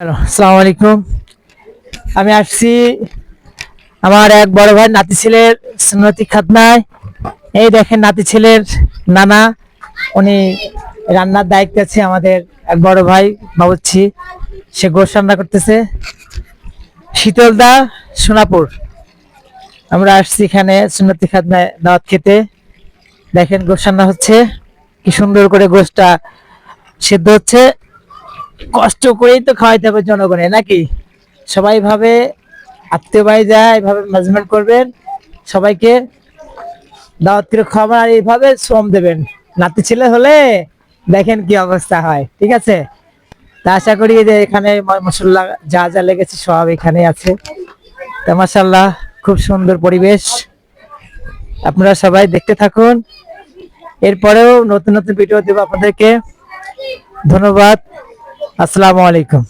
আসসালামু আলাইকুম। আমি আসছি আমার এক বড় ভাই নাতি ছেলের সুন্নতি খাতনায়। এই দেখেন নাতি ছেলের নানা, উনি রান্নার দায়িত্বে আছে। আমাদের এক বড় ভাই বাবুচ্ছি, সে গোশ রান্না করতেছে। শীতলদা, সোনাপুর। আমরা আসছি এখানে সুন্নতি খাতনায় দাওয়াত খেতে। দেখেন গোশ রান্না হচ্ছে, কি সুন্দর করে গোশটা সেদ্ধ হচ্ছে। কষ্ট করেই তো খাওয়াইতে হবে জনগণে, নাকি? সবাই ভাবে আত্মীয় বাড়ি যায় এইভাবে ম্যানেজমেন্ট করবেন, সবাইকে দাওয়াত করে খাবার আর এইভাবে শ্রম দেবেন। নাতি ছেলে হলে দেখেন কি অবস্থা হয়। ঠিক আছে, তা আশা করি যে এখানে মশলা যা যা লেগেছে সব এখানে আছে। তা মাশাআল্লাহ, খুব সুন্দর পরিবেশ। আপনারা সবাই দেখতে থাকুন, এরপরেও নতুন নতুন ভিডিও দেবো আপনাদেরকে। ধন্যবাদ। আসসালামু আলাইকুম।